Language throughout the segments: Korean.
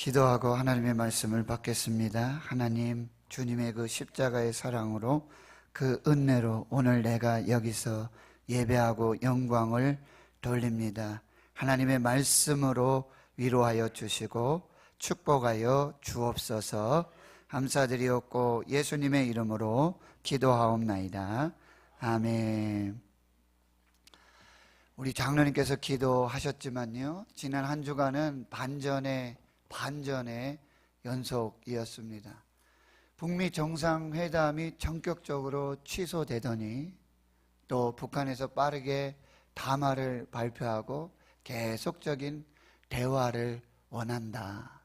기도하고 하나님의 말씀을 받겠습니다. 하나님, 주님의 그 십자가의 사랑으로 그 은혜로 오늘 내가 여기서 예배하고 영광을 돌립니다. 하나님의 말씀으로 위로하여 주시고 축복하여 주옵소서. 감사드리옵고 예수님의 이름으로 기도하옵나이다. 아멘. 우리 장로님께서 기도하셨지만요, 지난 한 주간은 반전의 연속이었습니다. 북미 정상회담이 전격적으로 취소되더니 또 북한에서 빠르게 담화를 발표하고 계속적인 대화를 원한다.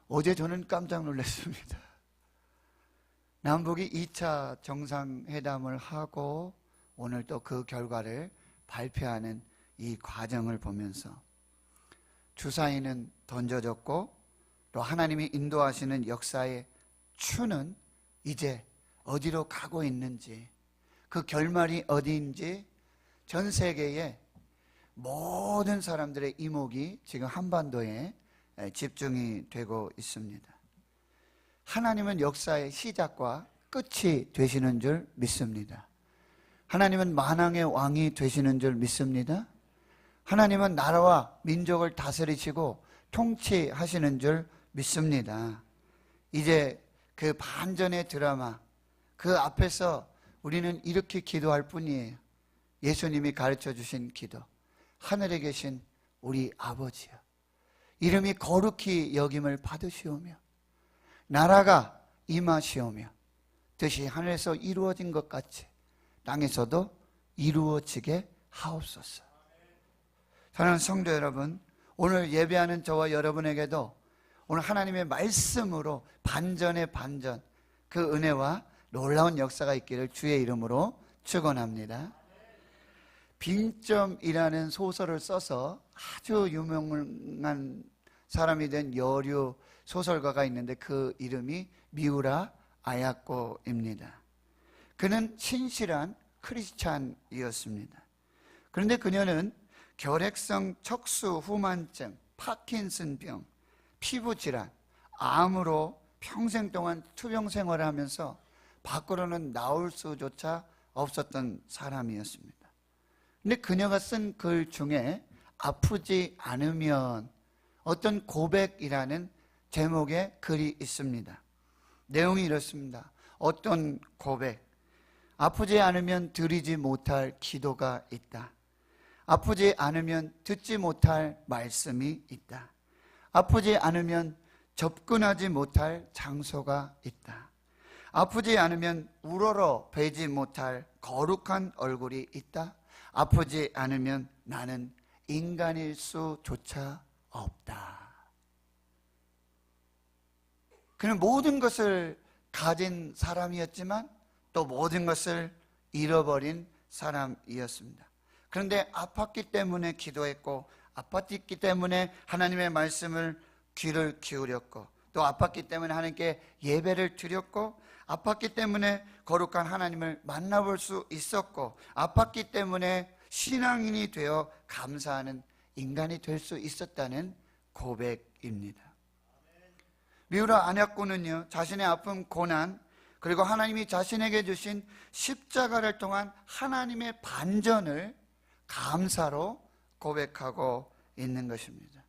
어제 저는 깜짝 놀랐습니다. 남북이 2차 정상회담을 하고 오늘 또 그 결과를 발표하는 이 과정을 보면서 주사위는 던져졌고 또 하나님이 인도하시는 역사의 추는 이제 어디로 가고 있는지, 그 결말이 어디인지 전 세계의 모든 사람들의 이목이 지금 한반도에 집중이 되고 있습니다. 하나님은 역사의 시작과 끝이 되시는 줄 믿습니다. 하나님은 만왕의 왕이 되시는 줄 믿습니다. 하나님은 나라와 민족을 다스리시고 통치하시는 줄 믿습니다. 이제 그 반전의 드라마, 그 앞에서 우리는 이렇게 기도할 뿐이에요. 예수님이 가르쳐 주신 기도. 하늘에 계신 우리 아버지여, 이름이 거룩히 여김을 받으시오며 나라가 임하시오며 뜻이 하늘에서 이루어진 것 같이 땅에서도 이루어지게 하옵소서. 사랑하는 성도 여러분, 오늘 예배하는 저와 여러분에게도 오늘 하나님의 말씀으로 반전의 반전, 그 은혜와 놀라운 역사가 있기를 주의 이름으로 축원합니다. 빙점이라는 소설을 써서 아주 유명한 사람이 된 여류 소설가가 있는데 그 이름이 미우라 아야코입니다. 그는 신실한 크리스찬이었습니다. 그런데 그녀는 결핵성 척수 후만증, 파킨슨병, 피부질환, 암으로 평생 동안 투병 생활을 하면서 밖으로는 나올 수조차 없었던 사람이었습니다. 근데 그녀가 쓴 글 중에 아프지 않으면 어떤 고백이라는 제목의 글이 있습니다. 내용이 이렇습니다. 어떤 고백, 아프지 않으면 드리지 못할 기도가 있다. 아프지 않으면 듣지 못할 말씀이 있다. 아프지 않으면 접근하지 못할 장소가 있다. 아프지 않으면 우러러 뵈지 못할 거룩한 얼굴이 있다. 아프지 않으면 나는 인간일 수조차 없다. 그는 모든 것을 가진 사람이었지만 또 모든 것을 잃어버린 사람이었습니다. 그런데 아팠기 때문에 기도했고, 아팠기 때문에 하나님의 말씀을 귀를 기울였고, 또 아팠기 때문에 하나님께 예배를 드렸고, 아팠기 때문에 거룩한 하나님을 만나볼 수 있었고, 아팠기 때문에 신앙인이 되어 감사하는 인간이 될 수 있었다는 고백입니다. 미우라 아냐코는요, 자신의 아픔, 고난, 그리고 하나님이 자신에게 주신 십자가를 통한 하나님의 반전을 감사로 고백하고 있는 것입니다.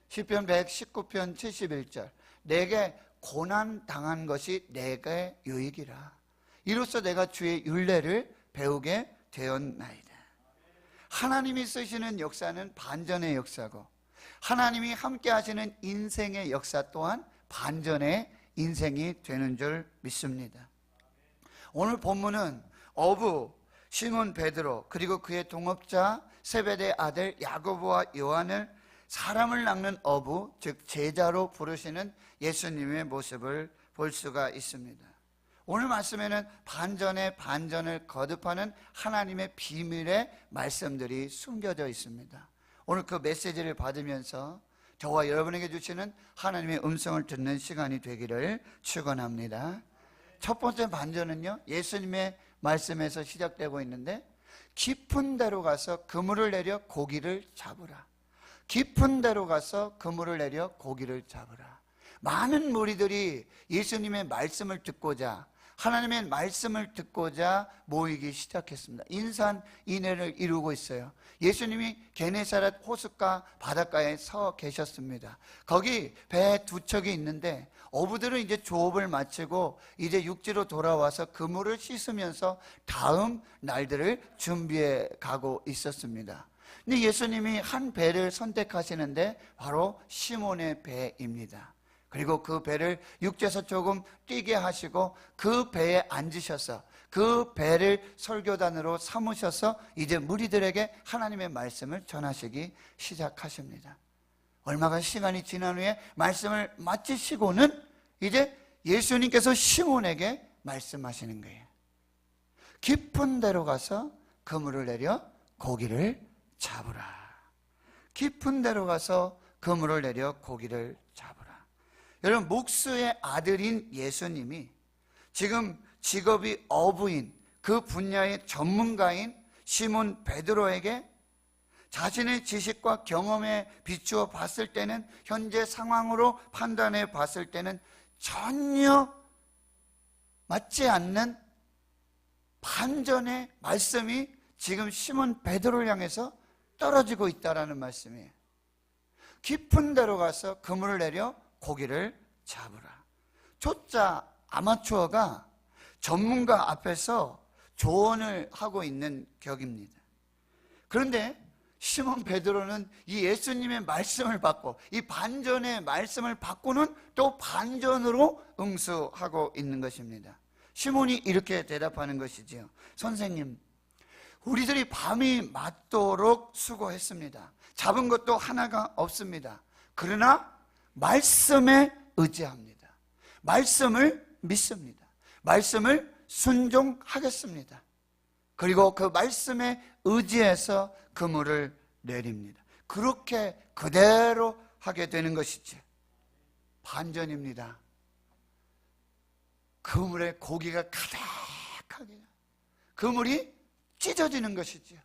시편 119편 71절, 내게 고난 당한 것이 내게 유익이라. 이로써 내가 주의 율례를 배우게 되었나이다. 하나님이 쓰시는 역사는 반전의 역사고, 하나님이 함께 하시는 인생의 역사 또한 반전의 인생이 되는 줄 믿습니다. 오늘 본문은 어부 시몬 베드로, 그리고 그의 동업자 세베대의 아들 야고보와 요한을 사람을 낚는 어부, 즉 제자로 부르시는 예수님의 모습을 볼 수가 있습니다. 오늘 말씀에는 반전의 반전을 거듭하는 하나님의 비밀의 말씀들이 숨겨져 있습니다. 오늘 그 메시지를 받으면서 저와 여러분에게 주시는 하나님의 음성을 듣는 시간이 되기를 축원합니다. 첫 번째 반전은요, 예수님의 말씀에서 시작되고 있는데, 깊은 데로 가서 그물을 내려 고기를 잡으라. 깊은 데로 가서 그물을 내려 고기를 잡으라. 많은 무리들이 예수님의 말씀을 듣고자, 하나님의 말씀을 듣고자 모이기 시작했습니다. 인산인해를 이루고 있어요. 예수님이 게네사렛 호숫가 바닷가에 서 계셨습니다. 거기 배 두 척이 있는데 어부들은 이제 조업을 마치고 이제 육지로 돌아와서 그물을 씻으면서 다음 날들을 준비해 가고 있었습니다. 근데 예수님이 한 배를 선택하시는데 바로 시몬의 배입니다. 그리고 그 배를 육지에서 조금 뛰게 하시고 그 배에 앉으셔서 그 배를 설교단으로 삼으셔서 이제 무리들에게 하나님의 말씀을 전하시기 시작하십니다. 얼마간 시간이 지난 후에 말씀을 마치시고는 이제 예수님께서 시몬에게 말씀하시는 거예요. 깊은 데로 가서 그물을 내려 고기를 잡으라. 깊은 데로 가서 그물을 내려 고기를 잡으라. 여러분, 목수의 아들인 예수님이 지금 직업이 어부인 그 분야의 전문가인 시몬 베드로에게 자신의 지식과 경험에 비추어 봤을 때는, 현재 상황으로 판단해 봤을 때는 전혀 맞지 않는 반전의 말씀이 지금 시몬 베드로를 향해서 떨어지고 있다라는 말씀이에요. 깊은 데로 가서 그물을 내려 고기를 잡으라. 초짜 아마추어가 전문가 앞에서 조언을 하고 있는 격입니다. 그런데 시몬 베드로는 이 예수님의 말씀을 받고 이 반전의 말씀을 받고는 또 반전으로 응수하고 있는 것입니다. 시몬이 이렇게 대답하는 것이지요. 선생님, 우리들이 밤이 맞도록 수고했습니다. 잡은 것도 하나가 없습니다. 그러나 말씀에 의지합니다. 말씀을 믿습니다. 말씀을 순종하겠습니다. 그리고 그 말씀에 의지해서 그물을 내립니다. 그렇게 그대로 하게 되는 것이죠. 반전입니다. 그물에 고기가 가득하게, 그물이 찢어지는 것이죠.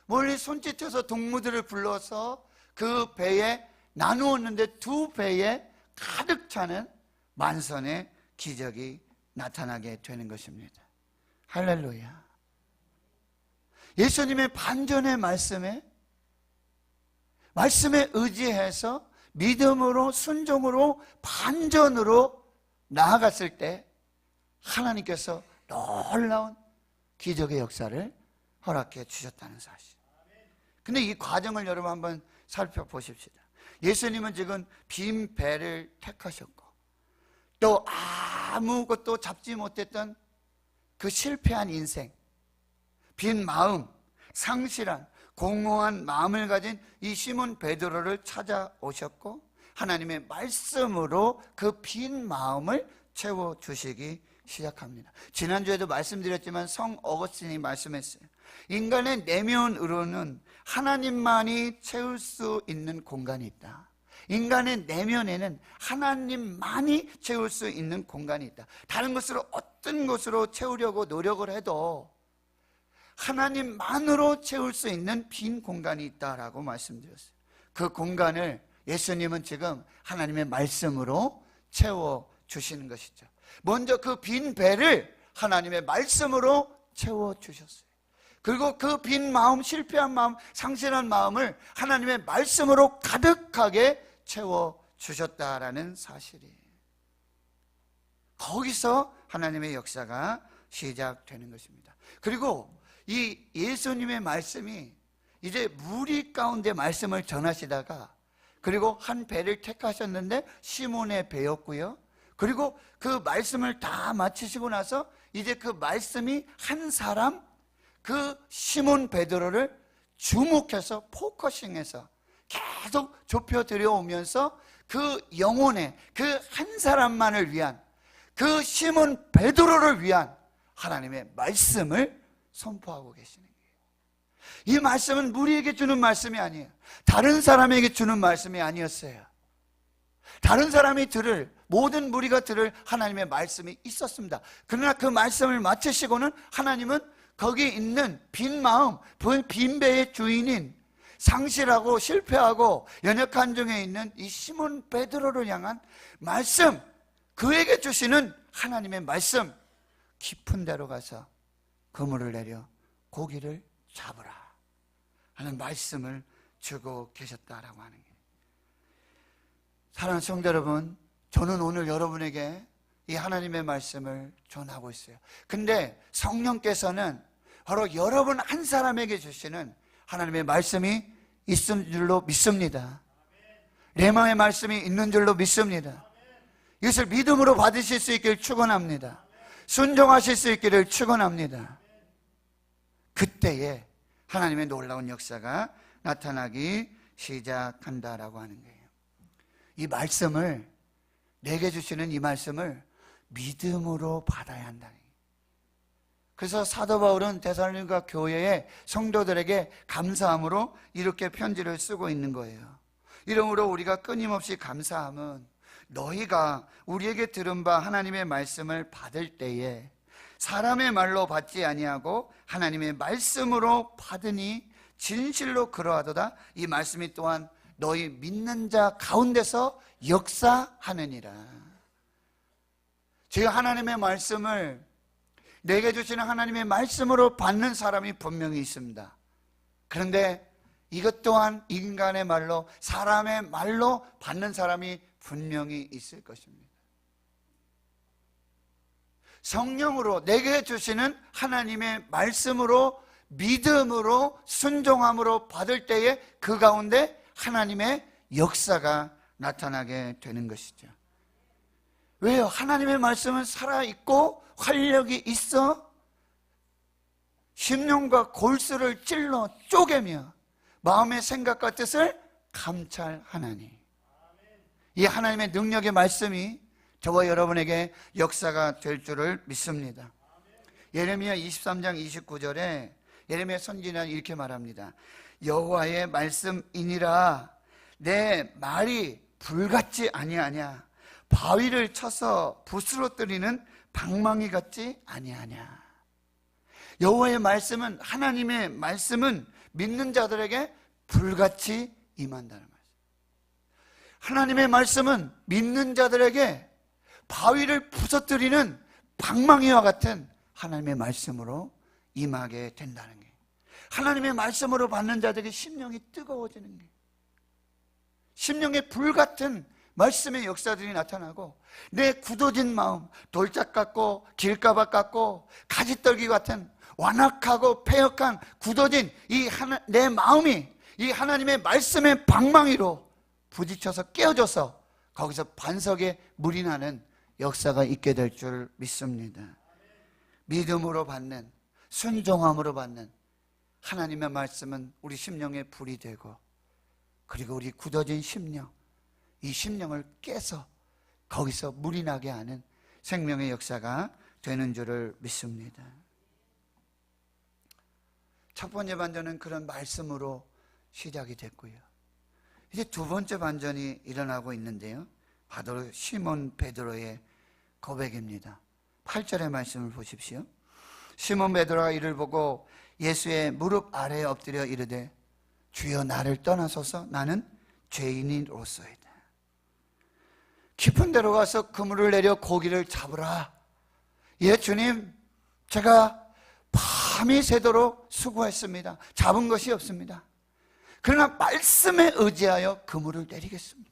멀리 손짓해서 동무들을 불러서 그 배에 나누었는데 두 배에 가득 차는 만선의 기적이 나타나게 되는 것입니다. 할렐루야. 예수님의 반전의 말씀에 의지해서 믿음으로 순종으로 반전으로 나아갔을 때 하나님께서 놀라운 기적의 역사를 허락해 주셨다는 사실. 근데 이 과정을 여러분 한번 살펴보십시다. 예수님은 지금 빈 배를 택하셨고 또 아무것도 잡지 못했던 그 실패한 인생, 빈 마음, 상실한 공허한 마음을 가진 이 시몬 베드로를 찾아오셨고 하나님의 말씀으로 그 빈 마음을 채워주시기 시작합니다. 지난주에도 말씀드렸지만 성 어거스틴이 말씀했어요. 인간의 내면으로는 하나님만이 채울 수 있는 공간이 있다. 인간의 내면에는 하나님만이 채울 수 있는 공간이 있다. 다른 것으로 어떤 것으로 채우려고 노력을 해도 하나님만으로 채울 수 있는 빈 공간이 있다라고 말씀드렸어요. 그 공간을 예수님은 지금 하나님의 말씀으로 채워주시는 것이죠. 먼저 그 빈 배를 하나님의 말씀으로 채워주셨어요. 그리고 그 빈 마음, 실패한 마음, 상실한 마음을 하나님의 말씀으로 가득하게 채워주셨다라는 사실이에요. 거기서 하나님의 역사가 시작되는 것입니다. 그리고 이 예수님의 말씀이 이제 무리 가운데 말씀을 전하시다가 그리고 한 배를 택하셨는데 시몬의 배였고요. 그리고 그 말씀을 다 마치시고 나서 이제 그 말씀이 한 사람, 그 시몬 베드로를 주목해서 포커싱해서 계속 좁혀 들여오면서 그 영혼의 그 한 사람만을 위한, 그 시몬 베드로를 위한 하나님의 말씀을 선포하고 계시는 거예요. 이 말씀은 무리에게 주는 말씀이 아니에요. 다른 사람에게 주는 말씀이 아니었어요. 다른 사람이 들을, 모든 무리가 들을 하나님의 말씀이 있었습니다. 그러나 그 말씀을 마치시고는 하나님은 거기 있는 빈 마음, 빈 배의 주인인 상실하고 실패하고 연약한 중에 있는 이 시몬 베드로를 향한 말씀, 그에게 주시는 하나님의 말씀, 깊은 데로 가서 그물을 내려 고기를 잡으라 하는 말씀을 주고 계셨다라고 하는 거예요. 사랑하는 성도 여러분, 저는 오늘 여러분에게 이 하나님의 말씀을 전하고 있어요. 근데 성령께서는 바로 여러분 한 사람에게 주시는 하나님의 말씀이 있는 줄로 믿습니다. 레마의 말씀이 있는 줄로 믿습니다. 이것을 믿음으로 받으실 수 있기를 축원합니다. 순종하실 수 있기를 축원합니다. 그때에 하나님의 놀라운 역사가 나타나기 시작한다라고 하는 거예요. 이 말씀을, 내게 주시는 이 말씀을 믿음으로 받아야 한다는 거예요. 그래서 사도 바울은 데살로니가 교회의 성도들에게 감사함으로 이렇게 편지를 쓰고 있는 거예요. 이러므로 우리가 끊임없이 감사함은 너희가 우리에게 들은 바 하나님의 말씀을 받을 때에 사람의 말로 받지 아니하고 하나님의 말씀으로 받으니 진실로 그러하도다. 이 말씀이 또한 너희 믿는 자 가운데서 역사하느니라. 제가 하나님의 말씀을, 내게 주시는 하나님의 말씀으로 받는 사람이 분명히 있습니다. 그런데 이것 또한 인간의 말로, 사람의 말로 받는 사람이 분명히 있을 것입니다. 성령으로 내게 주시는 하나님의 말씀으로 믿음으로 순종함으로 받을 때에 그 가운데 하나님의 역사가 나타나게 되는 것이죠. 왜요? 하나님의 말씀은 살아있고 활력이 있어 심령과 골수를 찔러 쪼개며 마음의 생각과 뜻을 감찰하나니, 이 하나님의 능력의 말씀이 저와 여러분에게 역사가 될 줄을 믿습니다. 예레미야 23장 29절에 예레미야 선지자는 이렇게 말합니다. 여호와의 말씀이니라. 내 말이 불같지 아니하냐. 바위를 쳐서 부스러뜨리는 방망이 같지 아니하냐. 여호와의 말씀은, 하나님의 말씀은 믿는 자들에게 불같이 임한다는 말씀. 하나님의 말씀은 믿는 자들에게 바위를 부서뜨리는 방망이와 같은 하나님의 말씀으로 임하게 된다는 거예요. 하나님의 말씀으로 받는 자들에게 심령이 뜨거워지는 거예요. 심령의 불같은 말씀의 역사들이 나타나고, 내 굳어진 마음, 돌짝 같고 길가박 같고 가지떨기 같은 완악하고 패역한 굳어진 내 마음이 이 하나님의 말씀의 방망이로 부딪혀서 깨어져서 거기서 반석에 물이 나는 역사가 있게 될 줄 믿습니다. 믿음으로 받는, 순종함으로 받는 하나님의 말씀은 우리 심령의 불이 되고, 그리고 우리 굳어진 심령, 이 심령을 깨서 거기서 물이 나게 하는 생명의 역사가 되는 줄을 믿습니다. 첫 번째 반전은 그런 말씀으로 시작이 됐고요. 이제 두 번째 반전이 일어나고 있는데요, 바로 시몬 베드로의 고백입니다. 8절의 말씀을 보십시오. 시몬 베드로가 이를 보고 예수의 무릎 아래에 엎드려 이르되 주여 나를 떠나소서 나는 죄인이로소이다. 깊은 데로 가서 그물을 내려 고기를 잡으라. 예, 주님, 제가 밤이 새도록 수고했습니다. 잡은 것이 없습니다. 그러나 말씀에 의지하여 그물을 내리겠습니다.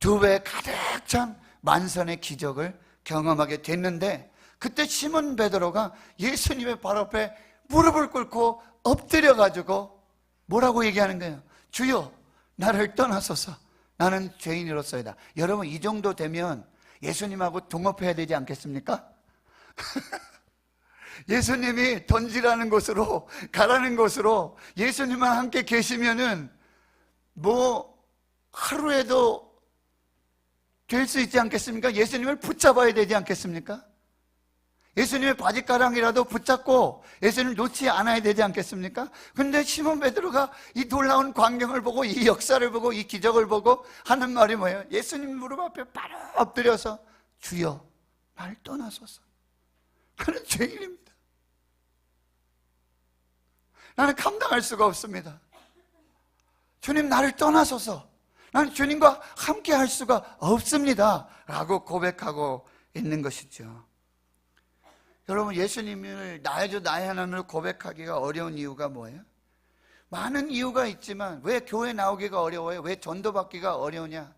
두 배 가득 찬 만선의 기적을 경험하게 됐는데, 그때 시몬 베드로가 예수님의 발 앞에 무릎을 꿇고 엎드려 가지고 뭐라고 얘기하는 거예요? 주여 나를 떠나소서 나는 죄인으로서이다. 여러분, 이 정도 되면 예수님하고 동업해야 되지 않겠습니까? 예수님이 던지라는 곳으로, 가라는 곳으로 예수님만 함께 계시면은 뭐 하루에도 될 수 있지 않겠습니까? 예수님을 붙잡아야 되지 않겠습니까? 예수님의 바짓가랑이라도 붙잡고 예수님을 놓지 않아야 되지 않겠습니까? 근데 시몬 베드로가 이 놀라운 광경을 보고, 이 역사를 보고, 이 기적을 보고 하는 말이 뭐예요? 예수님 무릎 앞에 바로 엎드려서 주여 날 떠나소서, 그는 죄인입니다. 나는 감당할 수가 없습니다. 주님, 나를 떠나소서. 나는 주님과 함께 할 수가 없습니다 라고 고백하고 있는 것이죠. 여러분, 예수님을 나의 주 나의 하나님을 고백하기가 어려운 이유가 뭐예요? 많은 이유가 있지만 왜 교회 나오기가 어려워요? 왜 전도받기가 어려우냐?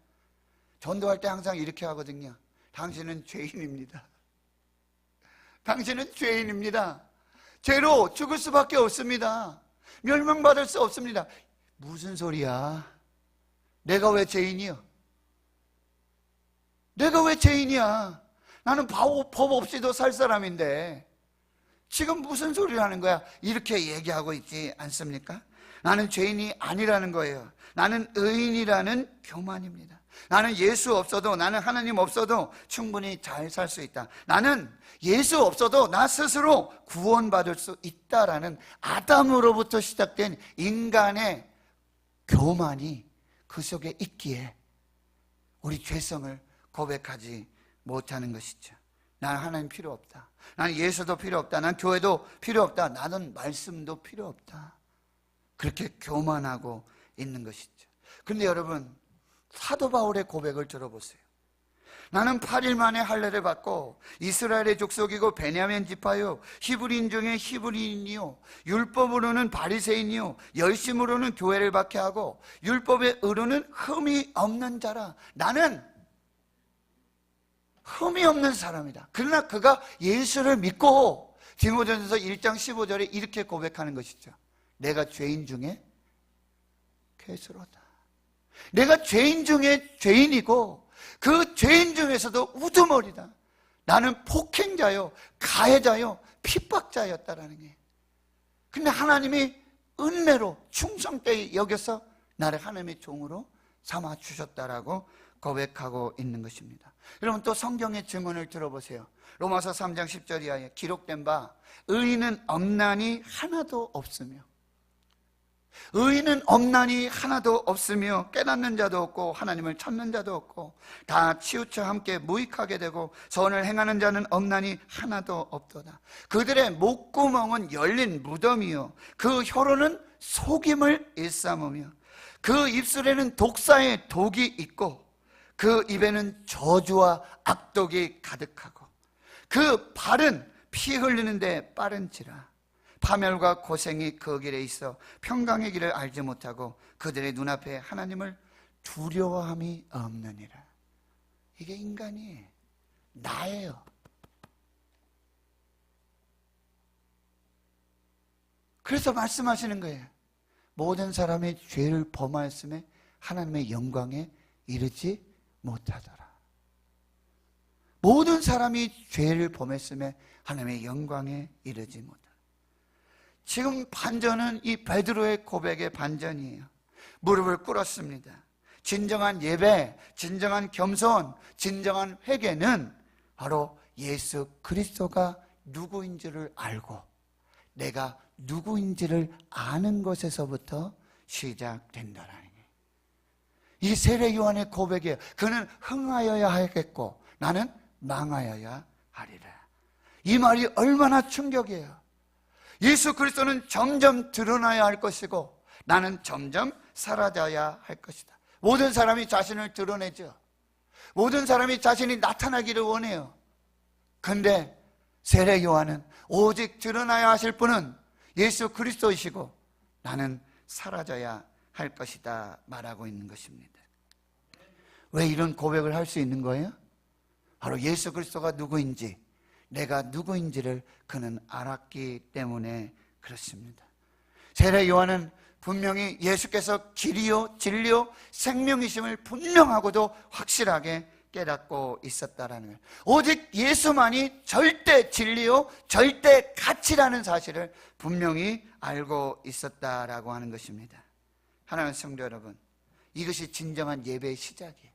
전도할 때 항상 이렇게 하거든요. 당신은 죄인입니다. 당신은 죄인입니다. 죄로 죽을 수밖에 없습니다. 멸망받을 수 없습니다. 무슨 소리야? 내가 왜 죄인이요? 내가 왜 죄인이야? 나는 법 없이도 살 사람인데 지금 무슨 소리를 하는 거야? 이렇게 얘기하고 있지 않습니까? 나는 죄인이 아니라는 거예요. 나는 의인이라는 교만입니다. 나는 예수 없어도, 나는 하나님 없어도 충분히 잘 살 수 있다. 나는 예수 없어도 나 스스로 구원받을 수 있다라는 아담으로부터 시작된 인간의 교만이 그 속에 있기에 우리 죄성을 고백하지 못하는 것이죠. 나는 하나님 필요 없다. 나는 예수도 필요 없다. 난 교회도 필요 없다. 나는 말씀도 필요 없다. 그렇게 교만하고 있는 것이죠. 그런데 여러분, 사도 바울의 고백을 들어보세요. 나는 8일 만에 할례를 받고 이스라엘의 족속이고 베냐민 지파요, 히브리인 중에 히브리인이요, 율법으로는 바리새인이요, 열심으로는 교회를 박해하고 율법의 의로는 흠이 없는 자라. 나는 흠이 없는 사람이다. 그러나 그가 예수를 믿고 디모데전서 1장 15절에 이렇게 고백하는 것이죠. 내가 죄인 중에 괴수로다. 내가 죄인 중에 죄인이고 그 죄인 중에서도 우두머리다. 나는 폭행자요, 가해자요, 핍박자였다라는 게. 근데 하나님이 은혜로 충성되이 여겨서 나를 하나님의 종으로 삼아 주셨다라고 고백하고 있는 것입니다. 여러분, 또 성경의 증언을 들어보세요. 로마서 3장 10절 이하에 기록된 바 의인은 없나니 하나도 없으며, 의인은 없나니 하나도 없으며 깨닫는 자도 없고 하나님을 찾는 자도 없고 다 치우쳐 함께 무익하게 되고 선을 행하는 자는 없나니 하나도 없도다. 그들의 목구멍은 열린 무덤이요 그 혀로는 속임을 일삼으며 그 입술에는 독사의 독이 있고 그 입에는 저주와 악독이 가득하고 그 발은 피 흘리는데 빠른지라. 파멸과 고생이 그 길에 있어 평강의 길을 알지 못하고 그들의 눈앞에 하나님을 두려워함이 없느니라. 이게 인간이 나예요. 그래서 말씀하시는 거예요. 모든 사람이 죄를 범하였음에 하나님의 영광에 이르지 못하더라. 모든 사람이 죄를 범했음에 하나님의 영광에 이르지 못하더라. 지금 반전은 이 베드로의 고백의 반전이에요. 무릎을 꿇었습니다. 진정한 예배, 진정한 겸손, 진정한 회개는 바로 예수 그리스도가 누구인지를 알고 내가 누구인지를 아는 것에서부터 시작된다라는 거예요. 이 세례 요한의 고백이에요. 그는 흥하여야 하겠고 나는 망하여야 하리라. 이 말이 얼마나 충격이에요. 예수 그리스도는 점점 드러나야 할 것이고 나는 점점 사라져야 할 것이다. 모든 사람이 자신을 드러내죠. 모든 사람이 자신이 나타나기를 원해요. 그런데 세례 요한은 오직 드러나야 하실 분은 예수 그리스도이시고 나는 사라져야 할 것이다 말하고 있는 것입니다. 왜 이런 고백을 할 수 있는 거예요? 바로 예수 그리스도가 누구인지, 내가 누구인지를 그는 알았기 때문에 그렇습니다. 세례 요한은 분명히 예수께서 길이요 진리요 생명이심을 분명하고도 확실하게 깨닫고 있었다라는 거예요. 오직 예수만이 절대 진리요 절대 가치라는 사실을 분명히 알고 있었다라고 하는 것입니다. 하나님의 성도 여러분, 이것이 진정한 예배의 시작이에요.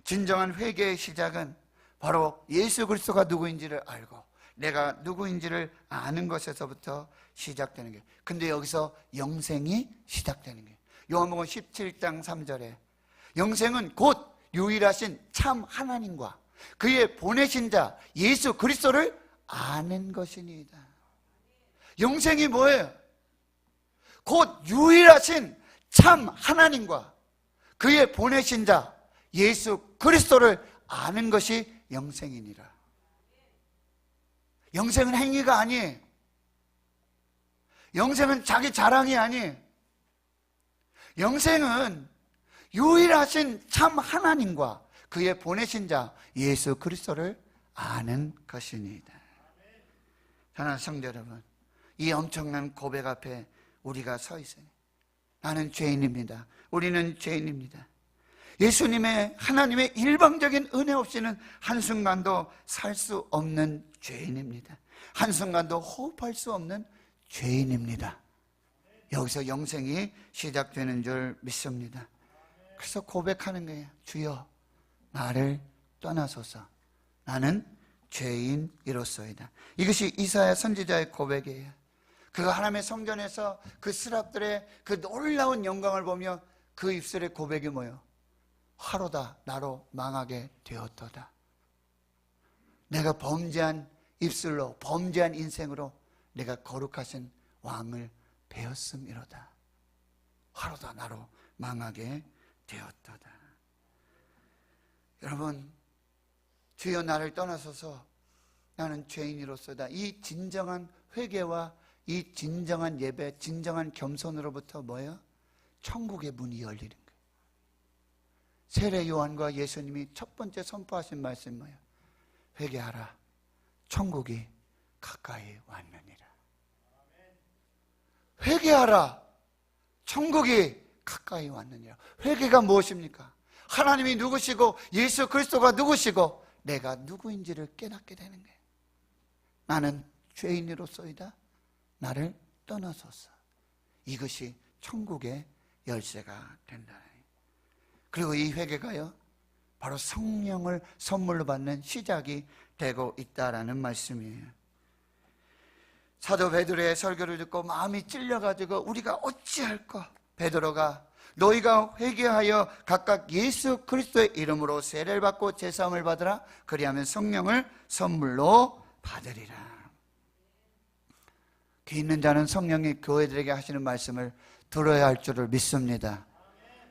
진정한 회개의 시작은 바로 예수 그리스도가 누구인지를 알고 내가 누구인지를 아는 것에서부터 시작되는 거예요. 근데 여기서 영생이 시작되는 거예요. 요한복음 17장 3절에 영생은 곧 유일하신 참 하나님과 그의 보내신 자 예수 그리스도를 아는 것이니이다. 영생이 뭐예요? 곧 유일하신 참 하나님과 그의 보내신 자 예수 그리스도를 아는 것이 영생이니라. 영생은 행위가 아니에요. 영생은 자기 자랑이 아니에요. 영생은 유일하신 참 하나님과 그의 보내신 자 예수 그리스도를 아는 것입니다. 사랑하는 성도 여러분, 이 엄청난 고백 앞에 우리가 서 있어요. 나는 죄인입니다. 우리는 죄인입니다. 예수님의 하나님의 일방적인 은혜 없이는 한순간도 살 수 없는 죄인입니다. 한순간도 호흡할 수 없는 죄인입니다. 여기서 영생이 시작되는 줄 믿습니다. 그래서 고백하는 거예요. 주여 나를 떠나소서. 나는 죄인이로소이다. 이것이 이사야 선지자의 고백이에요. 그 하나님의 성전에서 그 스랍들의 그 놀라운 영광을 보며 그 입술의 고백이 뭐예요? 화로다 나로 망하게 되었도다. 내가 범죄한 입술로 범죄한 인생으로 내가 거룩하신 왕을 배웠음이로다. 화로다 나로 망하게 되었도다. 여러분, 주여 나를 떠나소서. 나는 죄인이로소이다. 이 진정한 회개와 이 진정한 예배, 진정한 겸손으로부터 뭐예요? 천국의 문이 열리는 거예요. 세례 요한과 예수님이 첫 번째 선포하신 말씀이 뭐예요? 회개하라. 천국이 가까이 왔느니라. 회개하라. 천국이 가까이 왔느니라. 회개가 무엇입니까? 하나님이 누구시고 예수 그리스도가 누구시고 내가 누구인지를 깨닫게 되는 거예요. 나는 죄인으로소이다. 나를 떠나소서. 이것이 천국의 열쇠가 된다. 그리고 이 회개가요, 바로 성령을 선물로 받는 시작이 되고 있다라는 말씀이에요. 사도 베드로의 설교를 듣고 마음이 찔려가지고 우리가 어찌할까? 베드로가 너희가 회개하여 각각 예수 그리스도의 이름으로 세례를 받고 제사함을 받으라. 그리하면 성령을 선물로 받으리라. 귀 있는 자는 성령이 교회들에게 하시는 말씀을 들어야 할 줄을 믿습니다.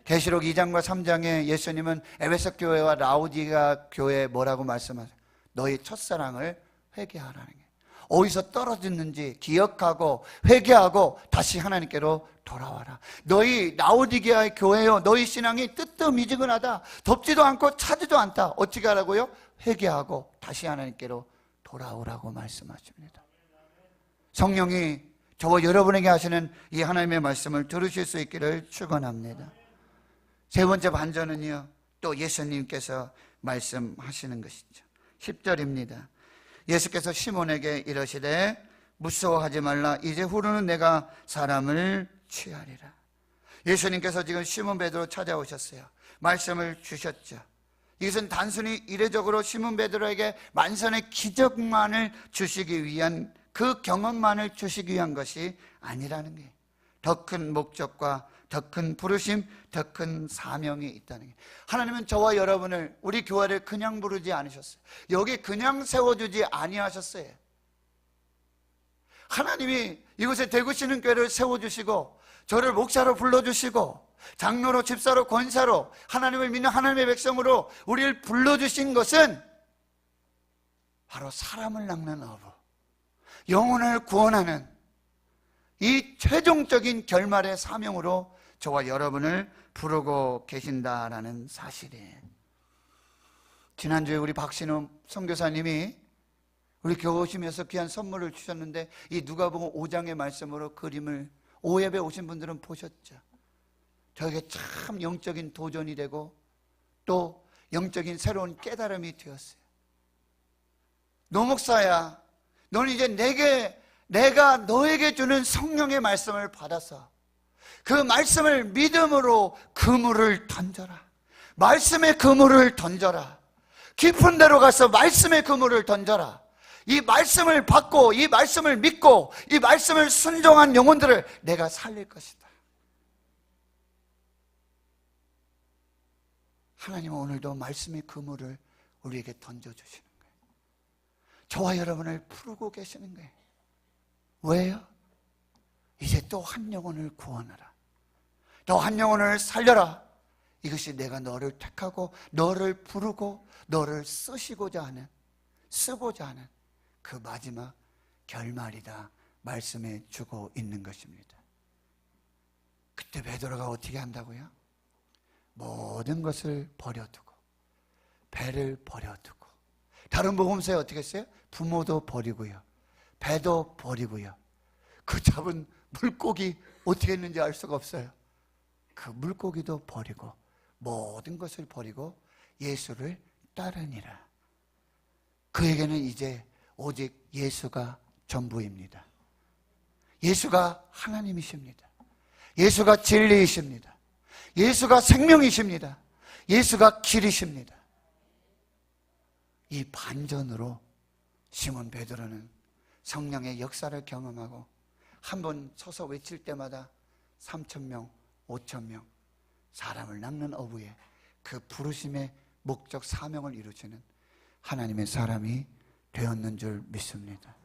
계시록 2장과 3장에 예수님은 에베소 교회와 라오디게아 교회에 뭐라고 말씀하세요? 너희 첫사랑을 회개하라는 거예요. 어디서 떨어졌는지 기억하고 회개하고 다시 하나님께로 돌아와라. 너희 라오디게아의 교회요, 너희 신앙이 뜨뜻미지근하다, 덥지도 않고 차지도 않다. 어떻게 하라고요? 회개하고 다시 하나님께로 돌아오라고 말씀하십니다. 성령이 저와 여러분에게 하시는 이 하나님의 말씀을 들으실 수 있기를 축원합니다. 세 번째 반전은요, 또 예수님께서 말씀하시는 것이죠. 10절입니다. 예수께서 시몬에게 이르시되 무서워하지 말라. 이제 후로는 내가 사람을 취하리라. 예수님께서 지금 시몬 베드로 찾아오셨어요. 말씀을 주셨죠. 이것은 단순히 이례적으로 시몬 베드로에게 만선의 기적만을 주시기 위한, 그 경험만을 주시기 위한 것이 아니라는 게, 더 큰 목적과 더 큰 부르심, 더 큰 사명이 있다는 게. 하나님은 저와 여러분을, 우리 교회를 그냥 부르지 않으셨어요. 여기 그냥 세워주지 아니하셨어요. 하나님이 이곳에 대구시는 교회를 세워주시고 저를 목사로 불러주시고 장로로, 집사로, 권사로, 하나님을 믿는 하나님의 백성으로 우리를 불러주신 것은 바로 사람을 낚는 어부, 영혼을 구원하는 이 최종적인 결말의 사명으로 저와 여러분을 부르고 계신다라는 사실이에요. 지난주에 우리 박신우 선교사님이 우리 교회 오시면서 귀한 선물을 주셨는데, 이 누가복음 5장의 말씀으로 그림을 오예배 오신 분들은 보셨죠. 저에게 참 영적인 도전이 되고 또 영적인 새로운 깨달음이 되었어요. 노 목사야, 너는 이제 내가 너에게 주는 성령의 말씀을 받아서 그 말씀을 믿음으로 그물을 던져라. 말씀의 그물을 던져라. 깊은 데로 가서 말씀의 그물을 던져라. 이 말씀을 받고 이 말씀을 믿고 이 말씀을 순종한 영혼들을 내가 살릴 것이다. 하나님은 오늘도 말씀의 그물을 우리에게 던져주시는 거예요. 저와 여러분을 풀고 계시는 거예요. 왜요? 이제 또 한 영혼을 구원하라. 또 한 영혼을 살려라. 이것이 내가 너를 택하고 너를 부르고 너를 쓰고자 하는 그 마지막 결말이다 말씀해 주고 있는 것입니다. 그때 베드로가 어떻게 한다고요? 모든 것을 버려두고 배를 버려두고, 다른 복음서에 어떻게 했어요? 부모도 버리고요, 배도 버리고요, 그 잡은 물고기 어떻게 했는지 알 수가 없어요. 그 물고기도 버리고 모든 것을 버리고 예수를 따르니라. 그에게는 이제 오직 예수가 전부입니다. 예수가 하나님이십니다. 예수가 진리이십니다. 예수가 생명이십니다. 예수가 길이십니다. 이 반전으로 시몬 베드로는 성령의 역사를 경험하고 한 번 서서 외칠 때마다 3,000명, 5,000명 사람을 낚는 어부의 그 부르심의 목적 사명을 이루시는 하나님의 사람이 되었는 줄 믿습니다.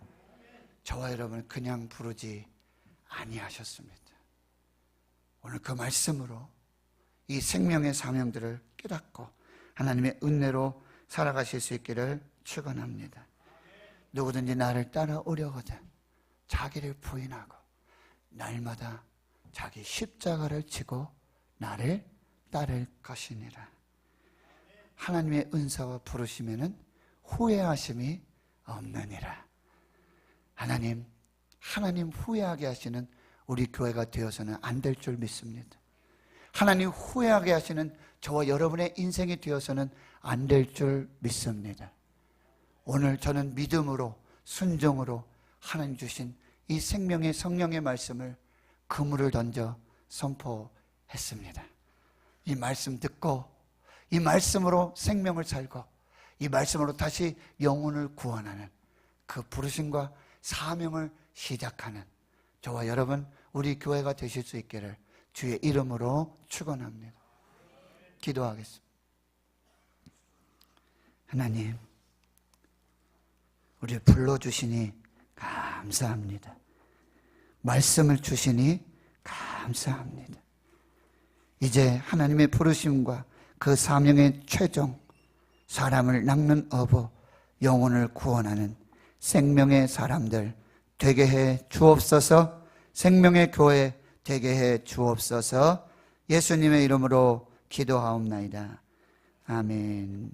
저와 여러분을 그냥 부르지 아니하셨습니다. 오늘 그 말씀으로 이 생명의 사명들을 깨닫고 하나님의 은혜로 살아가실 수 있기를 축원합니다. 누구든지 나를 따라오려거든 자기를 부인하고 날마다 자기 십자가를 지고 나를 따를 것이니라. 하나님의 은사와 부르심에는 후회하심이 없느니라. 하나님 후회하게 하시는 우리 교회가 되어서는 안 될 줄 믿습니다. 하나님 후회하게 하시는 저와 여러분의 인생이 되어서는 안 될 줄 믿습니다. 오늘 저는 믿음으로 순종으로 하나님 주신 이 생명의 성령의 말씀을 그물을 던져 선포했습니다. 이 말씀 듣고 이 말씀으로 생명을 살고 이 말씀으로 다시 영혼을 구원하는 그 부르심과 사명을 시작하는 저와 여러분 우리 교회가 되실 수 있기를 주의 이름으로 축원합니다. 기도하겠습니다. 하나님, 우리를 불러주시니 감사합니다. 말씀을 주시니 감사합니다. 이제 하나님의 부르심과 그 사명의 최종, 사람을 낚는 어부, 영혼을 구원하는 생명의 사람들 되게 해 주옵소서. 생명의 교회 되게 해 주옵소서. 예수님의 이름으로 기도하옵나이다. 아멘.